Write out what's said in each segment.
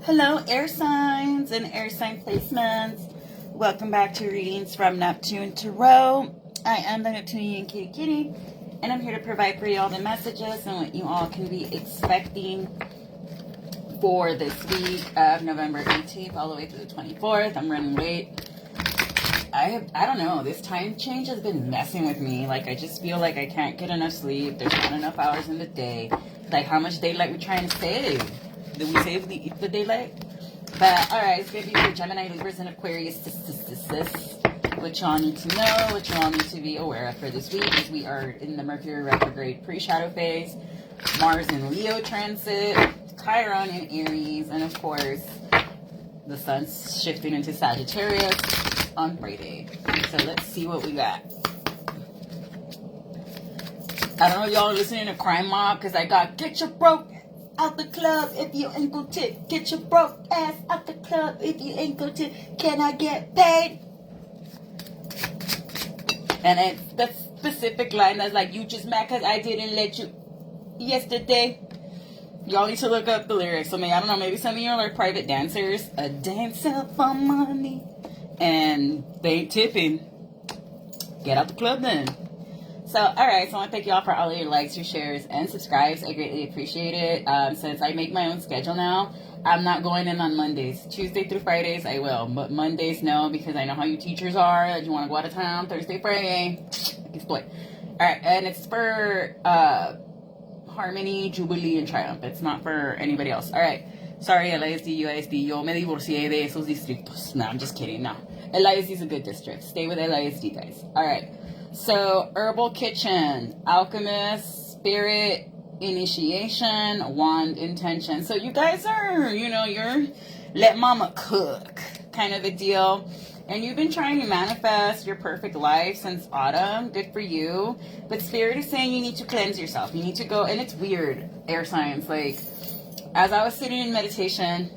Hello, air signs and air sign placements. Welcome back to Readings from Neptune Tarot. I am the Neptunian and I'm here to provide for you all the messages and what you all can be expecting for this week of November 18th all the way through the 24th. I'm running late. I don't know, this time change has been messing with me. Like, I just feel like I can't get enough sleep. There's not enough hours in the day. Like, how much daylight we trying to save? Did we save the daylight? But, alright, it's going to be for Gemini, Libras, and Aquarius. What y'all need to know, what y'all need to be aware of for this week is we are in the Mercury retrograde pre-shadow phase, Mars in Leo transit, Chiron in Aries, and of course, the sun's shifting into Sagittarius on Friday. So let's see what we got. I don't know if y'all are listening to Crime Mob because I got get your broke out the club if you ain't go tip. Get your broke ass out the club if you ain't go tip. Can I get paid? And it's the specific line that's like, you just mad because I didn't let you yesterday. Y'all need to look up the lyrics. I mean, I don't know, maybe some of you are like private dancers. A dancer for money. And they ain't tipping. Get out the club then. So, alright, so I want to thank y'all for all of your likes, your shares, and subscribes. I greatly appreciate it. Since I make my own schedule now, I'm not going in on Mondays. Tuesday through Fridays, I will. But Mondays, no, because I know how you teachers are. That you want to go out of town Thursday, Friday. Exploit. Alright, and it's for Harmony, Jubilee, and Triumph. It's not for anybody else. Alright. Sorry, LISD, UISD. Yo me divorcié de esos distritos. No, I'm just kidding. No. LISD is a good district. Stay with LISD, guys. Alright. So, Herbal Kitchen, Alchemist, Spirit, Initiation, Wand, Intention. So, you guys are, you're let mama cook kind of a deal. And you've been trying to manifest your perfect life since autumn. Good for you. But Spirit is saying you need to cleanse yourself. You need to go, and it's weird, air signs. Like, as I was sitting in meditation,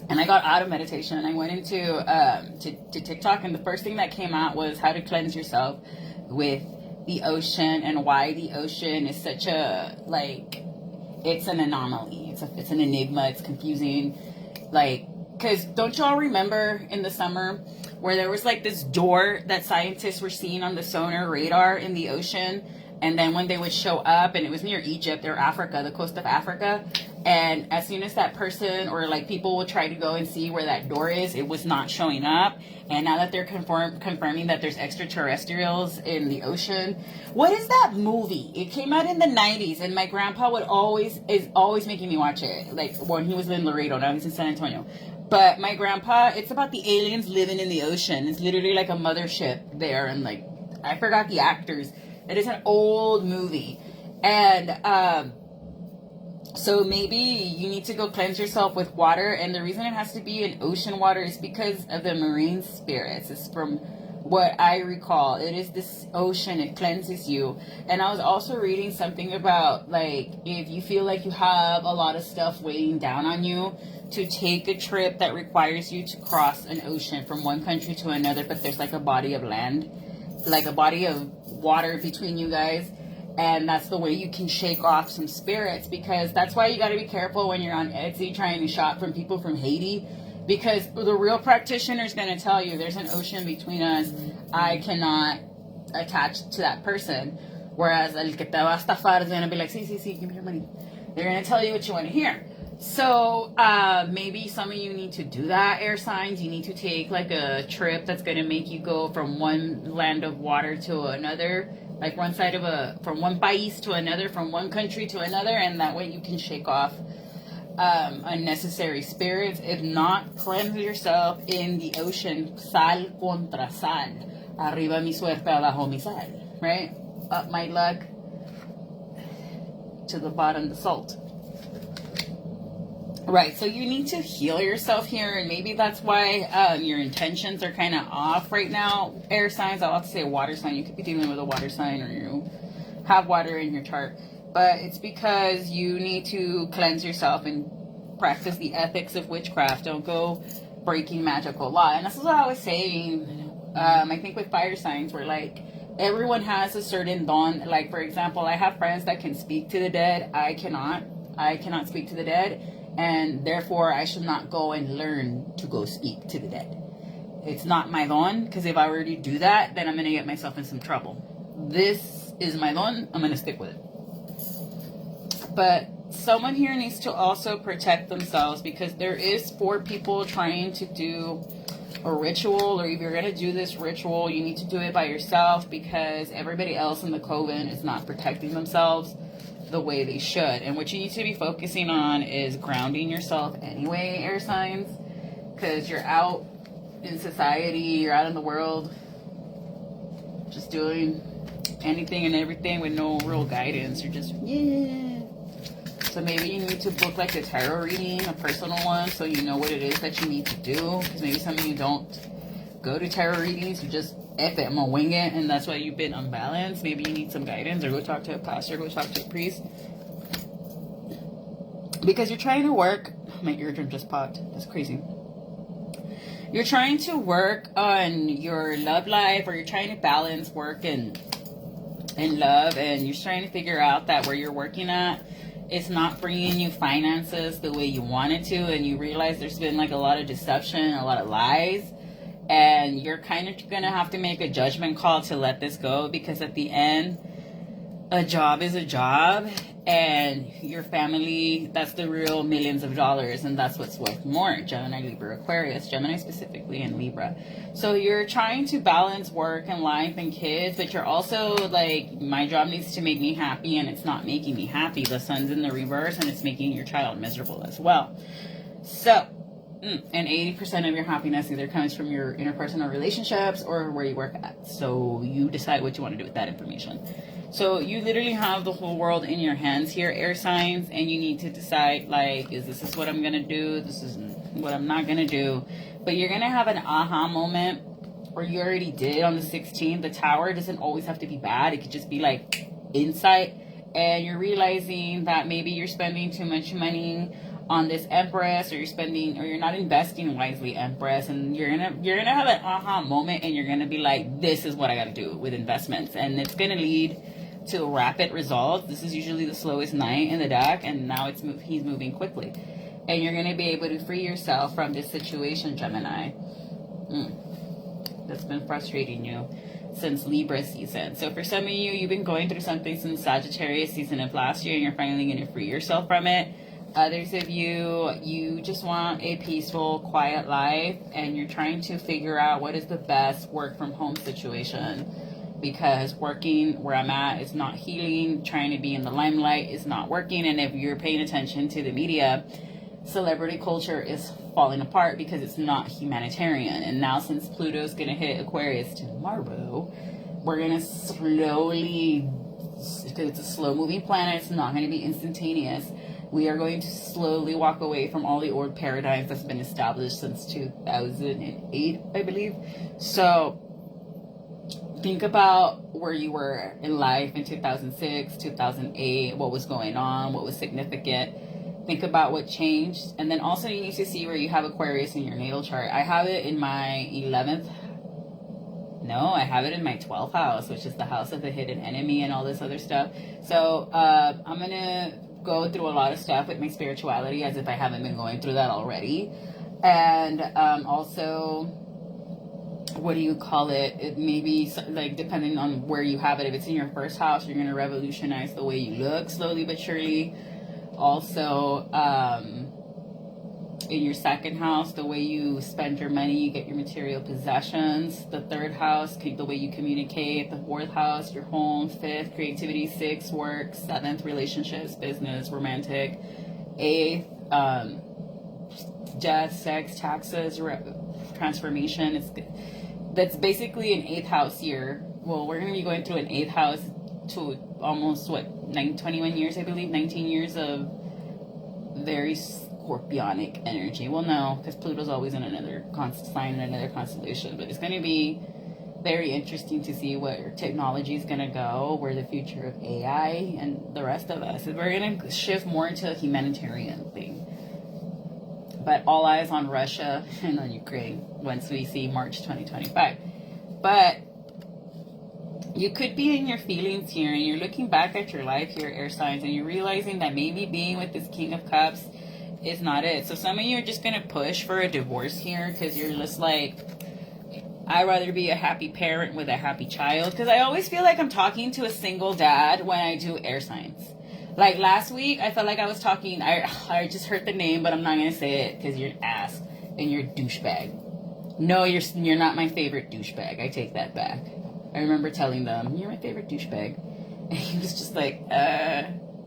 and I got out of meditation, I went into to TikTok, and the first thing that came out was how to cleanse yourself with the ocean and why the ocean is such a, like, it's an anomaly. It's an enigma. It's confusing. Like, because don't y'all remember in the summer where there was like this door that scientists were seeing on the sonar radar in the ocean? And then when they would show up, and it was near Egypt or Africa, the coast of Africa, and as soon as that person or like people would try to go and see where that door is, it was not showing up. And now that they're confirming that there's extraterrestrials in the ocean. What is that movie? It came out in the 90s, and my grandpa is always making me watch it. Like when he was in Laredo, now he's in San Antonio. But my grandpa, it's about the aliens living in the ocean. It's literally like a mothership there, and like I forgot the actors. It is an old movie. And so maybe you need to go cleanse yourself with water. And the reason it has to be in ocean water is because of the marine spirits. It's from what I recall. It is this ocean. It cleanses you. And I was also reading something about, like, if you feel like you have a lot of stuff weighing down on you, to take a trip that requires you to cross an ocean from one country to another, but there's like a body of land, like a body of water between you guys, and that's the way you can shake off some spirits. Because that's why you got to be careful when you're on Etsy trying to shop from people from Haiti, because the real practitioner is going to tell you there's an ocean between us. I cannot attach to that person, whereas el que te va a estafar is going to be like, sí, give me your money. They're going to tell you what you want to hear. So maybe some of you need to do that, air signs. You need to take like a trip that's going to make you go from one land of water to another, like one side of from one país to another, from one country to another, and that way you can shake off unnecessary spirits. If not, cleanse yourself in the ocean. Sal contra sal. Arriba mi suerte, abajo mi sal. Right? Up my luck, to the bottom the salt. Right, so you need to heal yourself here, and maybe that's why your intentions are kind of off right now. Air signs, I'll have to say water sign. You could be dealing with a water sign, or you have water in your chart. But it's because you need to cleanse yourself and practice the ethics of witchcraft. Don't go breaking magical law. And this is what I was saying, I think with fire signs, where like everyone has a certain dawn. Like, for example, I have friends that can speak to the dead. I cannot speak to the dead. and therefore I should not go and learn to go speak to the dead. It's not my don, because if I were to do that, then I'm going to get myself in some trouble. This is my don. I'm going to stick with it. But someone here needs to also protect themselves, because there is 4 people trying to do a ritual, or if you're going to do this ritual, you need to do it by yourself, because everybody else in the coven is not protecting themselves the way they should. And what you need to be focusing on is grounding yourself anyway, air signs, because you're out in society, you're out in the world, just doing anything and everything with no real guidance. You're just, yeah. So maybe you need to book like a tarot reading, a personal one, so you know what it is that you need to do. Because maybe some of you don't go to tarot readings, you just F it, I'm gonna wing it, and that's why you've been unbalanced. Maybe you need some guidance, or go talk to a pastor, go talk to a priest. Because you're trying to work, my eardrum just popped, that's crazy. You're trying to work on your love life, or you're trying to balance work and love, and you're trying to figure out that where you're working at, it's not bringing you finances the way you want it to, and you realize there's been like a lot of deception, a lot of lies, and you're kind of gonna have to make a judgment call to let this go, because at the end, a job is a job, and your family, that's the real millions of dollars, and that's what's worth more. Gemini, Libra, Aquarius, Gemini specifically, and Libra. So you're trying to balance work and life and kids, but you're also like, my job needs to make me happy, and it's not making me happy. The sun's in the reverse, and it's making your child miserable as well. So, and 80% of your happiness either comes from your interpersonal relationships or where you work at. So you decide what you want to do with that information. So you literally have the whole world in your hands here, air signs, and you need to decide, like, this is what I'm going to do, this is what I'm not going to do. But you're going to have an aha moment, or you already did on the 16th. The tower doesn't always have to be bad. It could just be like insight, and you're realizing that maybe you're spending too much money on this Empress, or you're not investing wisely, Empress, and you're gonna have an aha moment, and you're gonna be like, this is what I gotta do with investments, and it's gonna lead to rapid results. This is usually the slowest night in the deck, and now he's moving quickly, and you're gonna be able to free yourself from this situation, Gemini. That's been frustrating you since Libra season. So for some of you, you've been going through something since Sagittarius season of last year, and you're finally gonna free yourself from it. Others of you just want a peaceful, quiet life, and you're trying to figure out what is the best work from home situation, because working where I'm at is not healing. Trying to be in the limelight is not working. And if you're paying attention to the media, celebrity culture is falling apart because it's not humanitarian. And now, since Pluto's going to hit Aquarius tomorrow, we're going to slowly, because it's a slow moving planet, it's not going to be instantaneous. We are going to slowly walk away from all the old paradigms that's been established since 2008, I believe. So think about where you were in life in 2006, 2008, what was going on, what was significant. Think about what changed. And then also you need to see where you have Aquarius in your natal chart. I have it in my 11th. No, I have it in my 12th house, which is the house of the hidden enemy and all this other stuff. So I'm going to go through a lot of stuff with my spirituality as if I haven't been going through that already. And also, what do you call it? It may be like, depending on where you have it. If it's in your first house, you're going to revolutionize the way you look slowly but surely. Also, in your second house, the way you spend your money, you get your material possessions. The third house, the way you communicate. The fourth house, your home. Fifth, creativity. Sixth, work. Seventh, relationships, business, romantic. Eighth, death, sex, taxes, transformation. That's basically an eighth house year. Well, we're going to be going through an eighth house to almost 21 years, I believe, 19 years of very scorpionic energy. Well, no, because Pluto's always in another sign, in another constellation, but it's going to be very interesting to see where technology is going to go, where the future of AI and the rest of us. We're going to shift more into a humanitarian thing. But all eyes on Russia and on Ukraine once we see March 2025. But you could be in your feelings here, and you're looking back at your life here, air signs, and you're realizing that maybe being with this King of Cups is not it. So some of you are just going to push for a divorce here because you're just like, I'd rather be a happy parent with a happy child. Because I always feel like I'm talking to a single dad when I do air signs. Like last week, I felt like I was talking, I just heard the name, but I'm not going to say it because you're an ass and you're a douchebag. No, you're not my favorite douchebag. I take that back. I remember telling them, you're my favorite douchebag. And he was just like,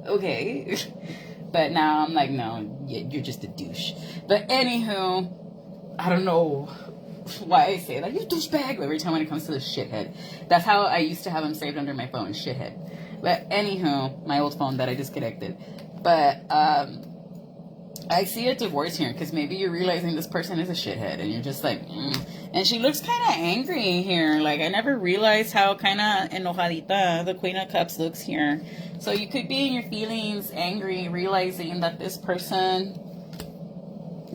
okay. But now I'm like, no, you're just a douche. But anywho, I don't know why I say that. You douchebag every time when it comes to this shithead. That's how I used to have him saved under my phone, shithead. But anywho, my old phone that I disconnected. But I see a divorce here because maybe you're realizing this person is a shithead and you're just like, And she looks kind of angry here. Like, I never realized how kind of enojadita the Queen of Cups looks here. So you could be in your feelings angry, realizing that this person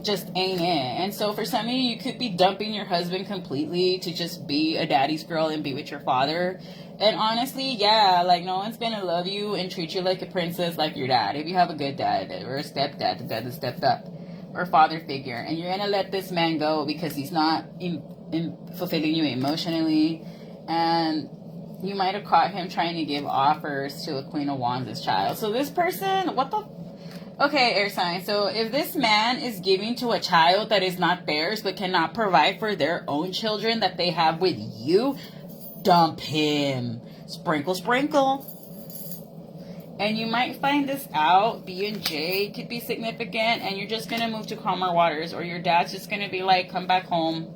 just ain't it. And so for some of you, you could be dumping your husband completely to just be a daddy's girl and be with your father. And honestly, yeah, like, no one's gonna love you and treat you like a princess like your dad. If you have a good dad or a stepdad, the dad that stepped up, or father figure, and you're gonna let this man go because he's not in fulfilling you emotionally, and you might have caught him trying to give offers to a Queen of Wands' child. So this person, what the... Okay, air sign. So if this man is giving to a child that is not theirs but cannot provide for their own children that they have with you, dump him. Sprinkle, sprinkle. And you might find this out. B and J could be significant, and you're just going to move to calmer waters, or your dad's just going to be like, come back home,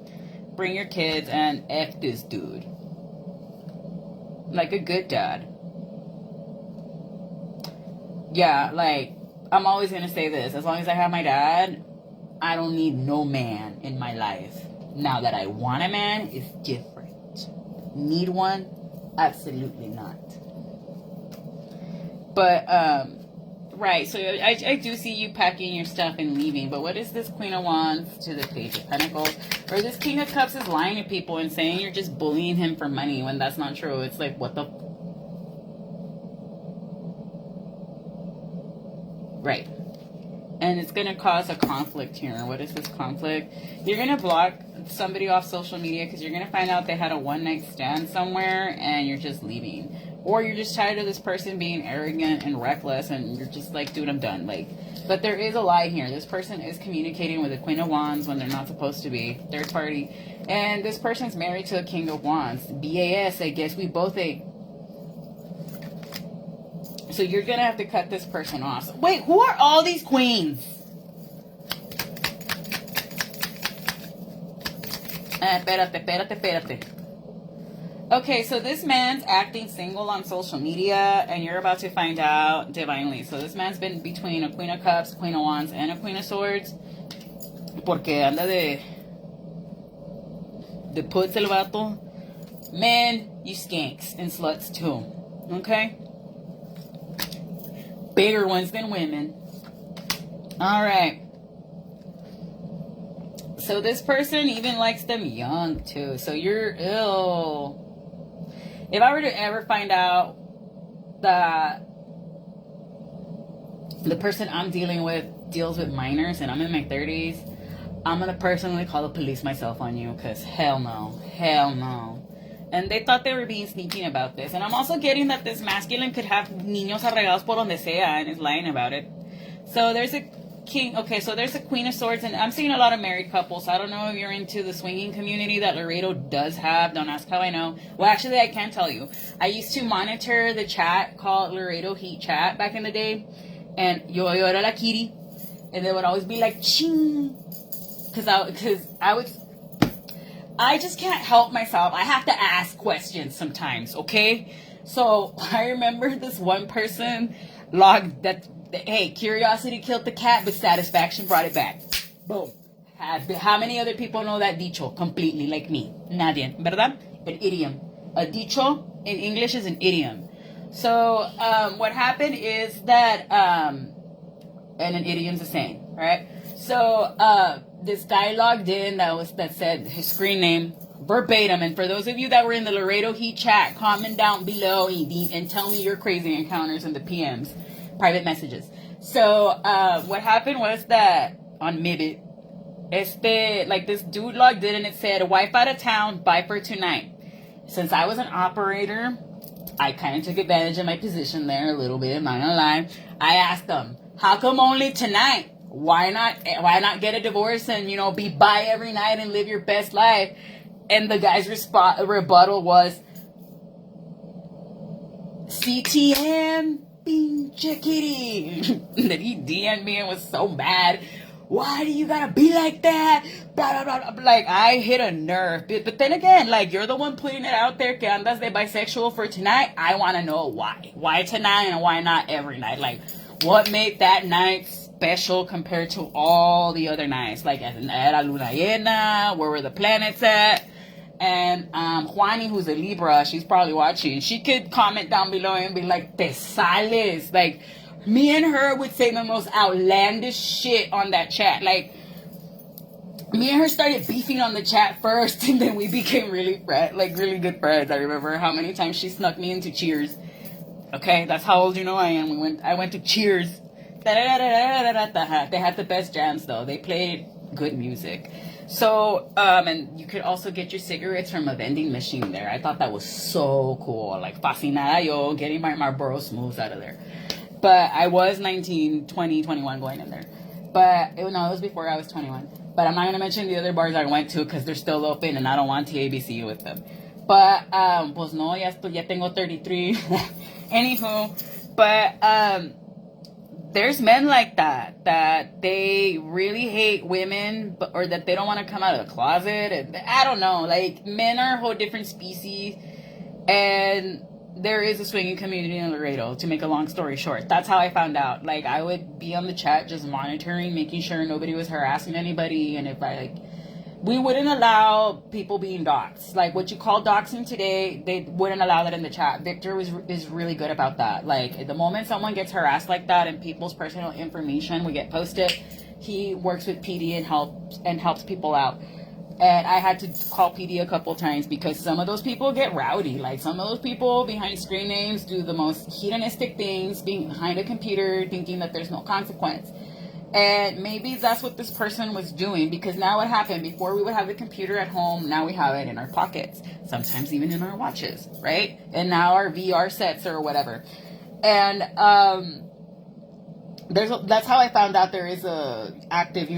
bring your kids, and F this dude. Like a good dad. Yeah, like, I'm always going to say this. As long as I have my dad, I don't need no man in my life. Now that I want a man, it's different. Need one? Absolutely not. But, right, so I do see you packing your stuff and leaving. But what is this Queen of Wands to the Page of Pentacles? Or this King of Cups is lying to people and saying you're just bullying him for money when that's not true. It's like, what the... Right. And it's going to cause a conflict here. What is this conflict? You're going to block somebody off social media because you're going to find out they had a one-night stand somewhere and you're just leaving. Or you're just tired of this person being arrogant and reckless and you're just like, dude, I'm done. Like, but there is a lie here. This person is communicating with a Queen of Wands when they're not supposed to be. Third party. And this person's married to a King of Wands. BAS, I guess we both ate. So you're going to have to cut this person off. Wait, who are all these queens? Espérate. Okay, so this man's acting single on social media, and you're about to find out divinely. So this man's been between a Queen of Cups, Queen of Wands, and a Queen of Swords. Porque anda de puts el vato. Men, you skanks and sluts too. Okay? Bigger ones than women. Alright. So this person even likes them young too. So you're ill. If I were to ever find out that the person I'm dealing with deals with minors and I'm in my 30s, I'm going to personally call the police myself on you because hell no. Hell no. And they thought they were being sneaky about this. And I'm also getting that this masculine could have niños arregados por donde sea and is lying about it. So there's a king. Okay, so there's a Queen of Swords. And I'm seeing a lot of married couples. I don't know if you're into the swinging community that Laredo does have. Don't ask how I know. Well, actually, I can tell you. I used to monitor the chat called Laredo Heat Chat back in the day. And yo era la kitty. And they would always be like, ching. Because I just can't help myself. I have to ask questions sometimes, okay? So I remember this one person logged that, hey, curiosity killed the cat, but satisfaction brought it back. Boom. How many other people know that dicho completely like me? Nadie, ¿verdad? An idiom. A dicho in English is an idiom. So what happened is that, and an idiom's a saying, right? So this guy logged in that said his screen name verbatim. And for those of you that were in the Laredo Heat Chat, comment down below and tell me your crazy encounters in the PMs, private messages. So what happened was that on Mibit, like this dude logged in and it said, wife out of town, bye for tonight. Since I was an operator, I kind of took advantage of my position there a little bit, I'm not gonna lie. I asked them, how come only tonight? Why not get a divorce and, you know, be bi every night and live your best life? And the guy's rebuttal was, CTM, pinche kitty. And then he DM'd me and was so mad. Why do you gotta be like that? Blah, blah, blah, blah. Like, I hit a nerve. But then again, like, you're the one putting it out there, que andas de bisexual for tonight. I want to know why. Why tonight and why not every night? Like, what made that night special compared to all the other nights? Like, era luna llena, where were the planets at? And Juani, who's a Libra, she's probably watching. She could comment down below and be like, te sales. Like, me and her would say the most outlandish shit on that chat. Like, me and her started beefing on the chat first, and then we became really good friends. I remember how many times she snuck me into Cheers. Okay, that's how old you know I am. I went to Cheers. They had the best jams though. They played good music. So, and you could also get your cigarettes from a vending machine there. I thought that was so cool. Like, fascinada yo, getting my Marlboro Smooths out of there. But I was 19, 20, 21 going in there. But, it was before I was 21. But I'm not going to mention the other bars I went to because they're still open and I don't want TABC with them. But, pues no, ya tengo 33. Anywho, but, there's men like that they really hate women, or that they don't want to come out of the closet. And I don't know, like, men are a whole different species, and there is a swinging community in Laredo, to make a long story short. That's how I found out. Like, I would be on the chat just monitoring, making sure nobody was harassing anybody, and if we wouldn't allow people being doxxed. Like, what you call doxing today, they wouldn't allow that in the chat. Victor is really good about that. Like, the moment someone gets harassed like that and people's personal information would get posted, he works with PD and helps people out. And I had to call PD a couple times because some of those people get rowdy. Like, some of those people behind screen names do the most hedonistic things behind a computer, thinking that there's no consequence. And maybe that's what this person was doing, because now what happened, before we would have the computer at home, now we have it in our pockets, sometimes even in our watches, right? And now our VR sets or whatever. And that's how I found out there is a active,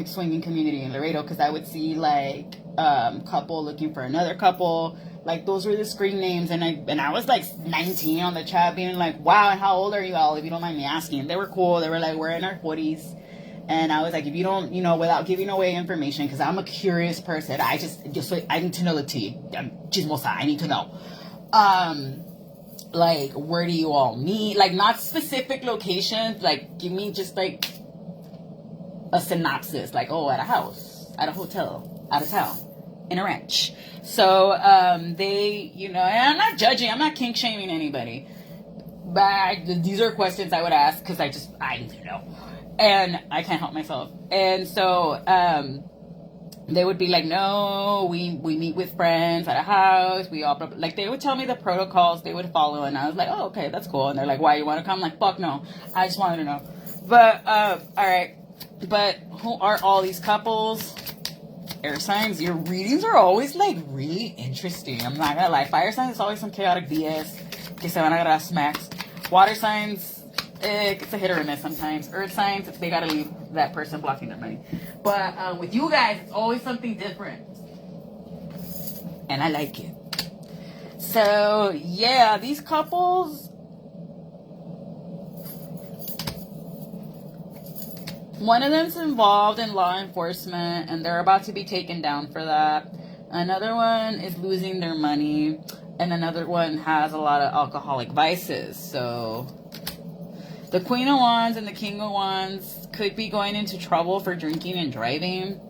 swinging community in Laredo, because I would see like couple looking for another couple. Like, those were the screen names, and I was like 19 on the chat being like, wow, and how old are you all, if you don't mind me asking? They were cool. They were like, we're in our 40s. And I was like, if you don't, without giving away information, because I'm a curious person, I need to know the tea. I'm chismosa, I need to know. Like, where do you all meet? Like, not specific locations. Like, give me just like a synopsis. Like, oh, at a house, at a hotel, out of town, in a ranch. So, they, and I'm not judging, I'm not kink shaming anybody. But these are questions I would ask because I need to know. And I can't help myself. And so, they would be like, no, we meet with friends at a house. We all, like, they would tell me the protocols they would follow. And I was like, oh, okay, that's cool. And they're like, why, you want to come? I'm like, fuck no. I just wanted to know. But, all right. But who are all these couples? Air signs, your readings are always, like, really interesting. I'm not gonna lie. Fire signs is always some chaotic BS. Que se van a agarrar smacks. Water signs, it's a hit or a miss sometimes. Earth signs, they gotta leave that person blocking their money. But with you guys, it's always something different. And I like it. So, yeah, these couples, one of them's involved in law enforcement, and they're about to be taken down for that. Another one is losing their money, and another one has a lot of alcoholic vices. So the Queen of Wands and the King of Wands could be going into trouble for drinking and driving.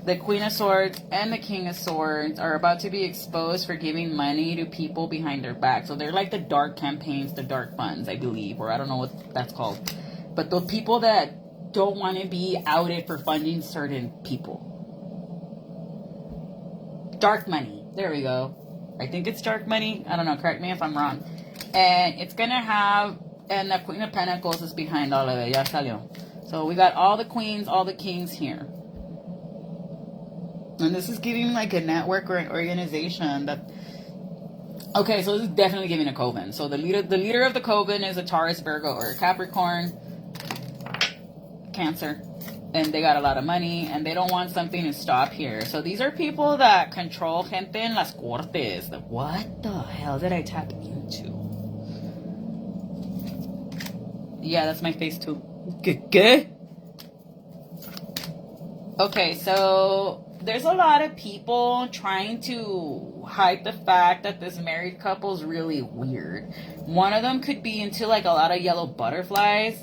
The Queen of Swords and the King of Swords are about to be exposed for giving money to people behind their back. So they're like the dark campaigns, the dark funds, I believe, or I don't know what that's called. But the people that don't want to be outed for funding certain people. Dark money. There we go. I think it's dark money. I don't know. Correct me if I'm wrong. And it's going to have And the Queen of Pentacles is behind all of it. Ya salió. So we got all the queens, all the kings here. And this is giving like a network or an organization that... Okay, so this is definitely giving a coven. So the leader of the coven is a Taurus, Virgo, or a Capricorn, Cancer. And they got a lot of money, and they don't want something to stop here. So these are people that control gente en las cortes. What the hell did I tap into? Yeah, that's my face too. Good. Okay, so there's a lot of people trying to hide the fact that this married couple is really weird. One of them could be into like a lot of yellow butterflies.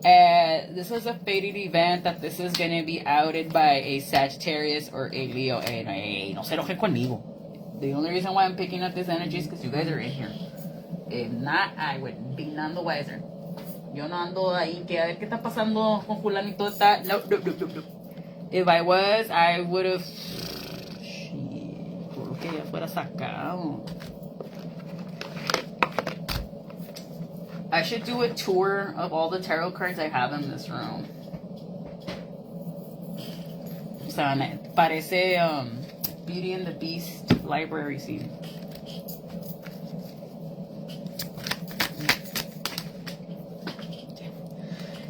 And this is a fated event that this is going to be outed by a Sagittarius or a Leo. Hey, no se enojen conmigo. The only reason why I'm picking up this energy is because you guys are in here. If not, I would be none the wiser. Yo no ando ahí que a ver qué está pasando con fulanito está. No. If I was, I would have... Juro que ya fuera sacado. I should do a tour of all the tarot cards I have in this room. O sea, parece Beauty and the Beast library scene.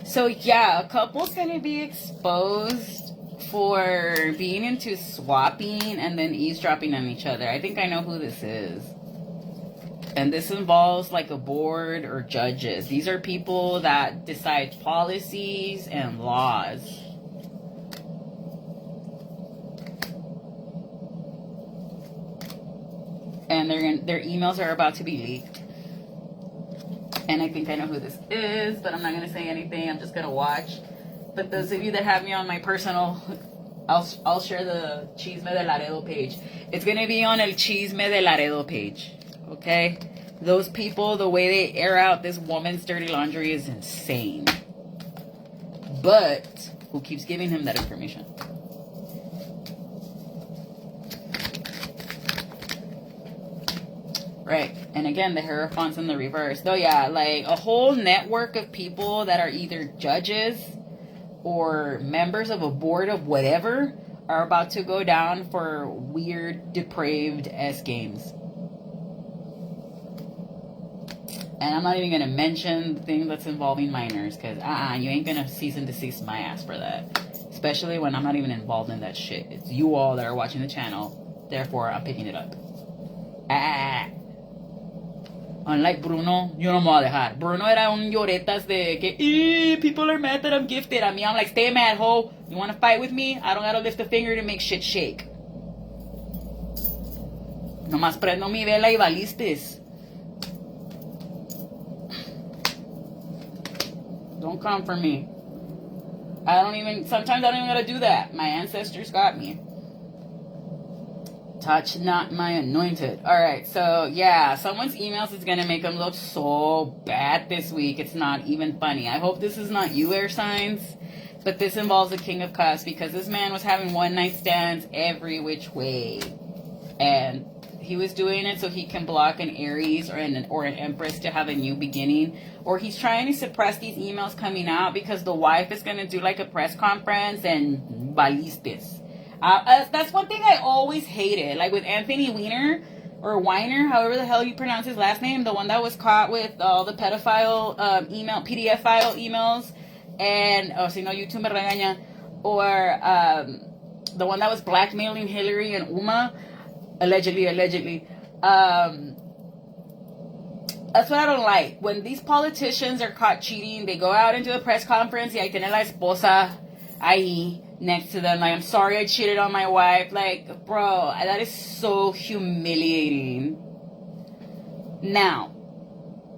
So yeah, a couple's gonna be exposed for being into swapping and then eavesdropping on each other. I think I know who this is. And this involves like a board or judges. These are people that decide policies and laws. And their emails are about to be leaked. And I think I know who this is, but I'm not going to say anything. I'm just going to watch. But those of you that have me on my personal, I'll share the Chisme de Laredo page. It's going to be on El Chisme de Laredo page. Okay? Those people, the way they air out this woman's dirty laundry is insane. But who keeps giving him that information? Right. And again, the Hierophant's in the reverse. Though, yeah, like a whole network of people that are either judges or members of a board of whatever are about to go down for weird, depraved S games. And I'm not even going to mention the thing that's involving minors, because you ain't going to cease and desist my ass for that. Especially when I'm not even involved in that shit. It's you all that are watching the channel. Therefore, I'm picking it up. Unlike Bruno, yo no me voy a dejar. Bruno era un lloretas de que, people are mad that I'm gifted. I mean, I'm like, stay mad, ho. You want to fight with me? I don't got to lift a finger to make shit shake. Nomás prendo mi vela y balistes. Don't come for me. Sometimes I don't even gotta do that. My ancestors got me. Touch not my anointed. Alright, so yeah, someone's emails is gonna make them look so bad this week. It's not even funny. I hope this is not you, air signs. But this involves the King of Cups, because this man was having one night stands every which way. And he was doing it so he can block an Aries or an Empress to have a new beginning. Or he's trying to suppress these emails coming out because the wife is going to do like a press conference and balistes. That's one thing I always hated. Like with Anthony Weiner, or Weiner, however the hell you pronounce his last name. The one that was caught with all the pedophile PDF file emails. And, si no, YouTube me regaña. Or the one that was blackmailing Hillary and Uma. Allegedly. That's what I don't like. When these politicians are caught cheating, they go out and do a press conference, y ahí tiene la esposa ahí next to them. Like, I'm sorry I cheated on my wife. Like, bro, that is so humiliating. Now,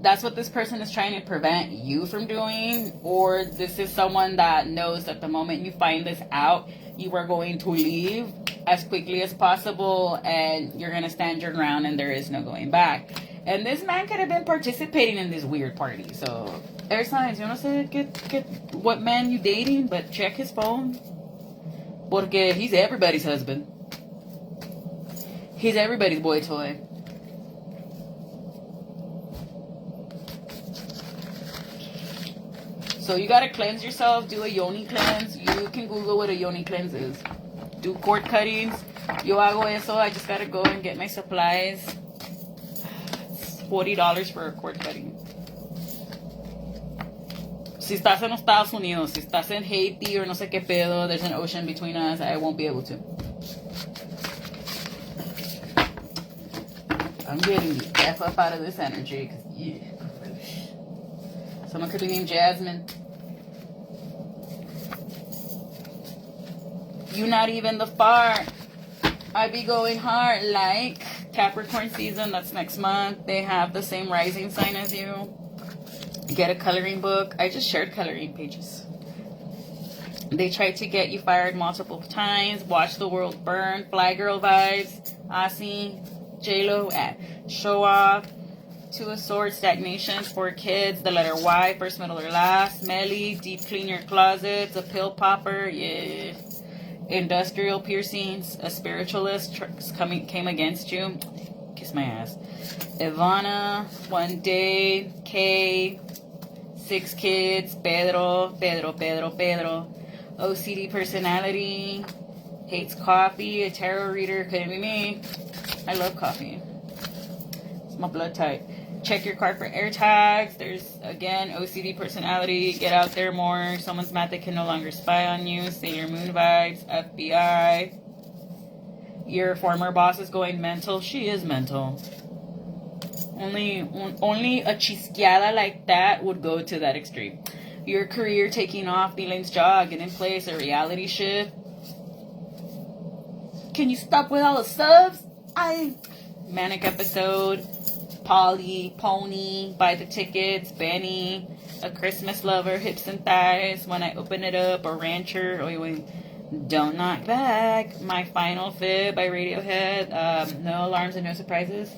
that's what this person is trying to prevent you from doing. Or this is someone that knows that the moment you find this out, you are going to leave as quickly as possible, and you're going to stand your ground, and there is no going back. And this man could have been participating in this weird party. So, air signs, yo no sé what man you dating, but check his phone. Porque he's everybody's husband. He's everybody's boy toy. So you gotta cleanse yourself. Do a yoni cleanse. You can Google what a yoni cleanse is. Do cord cuttings. Yo hago eso. I just gotta go and get my supplies. It's $40 for a cord cutting. Si estás en Estados Unidos, si estás en Haiti or no sé qué pedo, there's an ocean between us, I won't be able to. I'm getting the F up out of this energy. Yeah. Someone could be named Jasmine. You not even the fart. I be going hard like Capricorn season. That's next month. They have the same rising sign as you. Get a coloring book. I just shared coloring pages. They tried to get you fired multiple times. Watch the world burn. Fly girl vibes. Asi, J-Lo, show off. Two of Swords, stagnation. 4 kids. The letter Y, first, middle, or last. Melly, deep clean your closets. A pill popper. Yeah. Industrial piercings. A spiritualist came against you. Kiss my ass. Ivana, 1 day. Kay, 6 kids. Pedro. OCD personality. Hates coffee. A tarot reader. Couldn't be me. I love coffee. It's my blood type. Check your card for air tags. There's, again, OCD personality. Get out there more. Someone's mad they can no longer spy on you. Sailor Moon vibes. FBI. Your former boss is going mental. She is mental. Only a chisqueada like that would go to that extreme. Your career taking off. Dealing's job. Get in place. A reality shift. Can you stop with all the subs? Manic episode. Polly, Pony, buy the tickets, Benny, a Christmas lover, hips and thighs, when I open it up, a rancher, don't knock back, my final fib by Radiohead, no alarms and no surprises,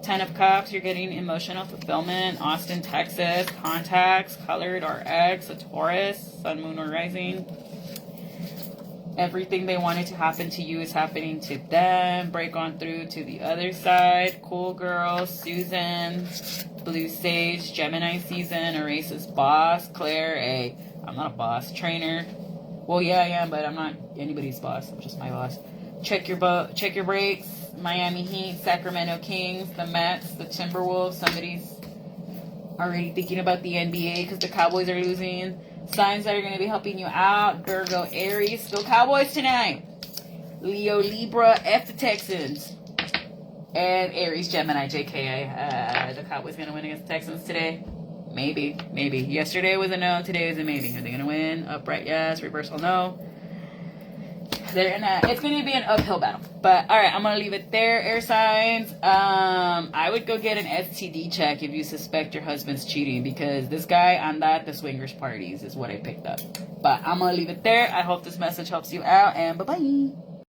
10 of Cups, you're getting emotional fulfillment, Austin, Texas, contacts, colored RX, a Taurus, sun, moon, or rising. Everything they wanted to happen to you is happening to them. Break on through to the other side. Cool Girl, Susan, Blue Sage, Gemini season, Erase's boss, Claire, I'm not a boss, trainer. Well, yeah, I am, but I'm not anybody's boss. I'm just my boss. Check your brakes. Miami Heat, Sacramento Kings, the Mets, the Timberwolves. Somebody's already thinking about the NBA because the Cowboys are losing. Signs that are going to be helping you out. Virgo, Aries. Go Cowboys tonight. Leo, Libra. F the Texans. And Aries, Gemini, JK. The Cowboys going to win against the Texans today? Maybe. Yesterday was a no. Today is a maybe. Are they going to win? Upright, yes. Reversal, no. It's going to be an uphill battle. But, alright, I'm going to leave it there, air signs. I would go get an STD check if you suspect your husband's cheating, because this guy anda at the swingers parties is what I picked up. But I'm going to leave it there. I hope this message helps you out, and bye-bye.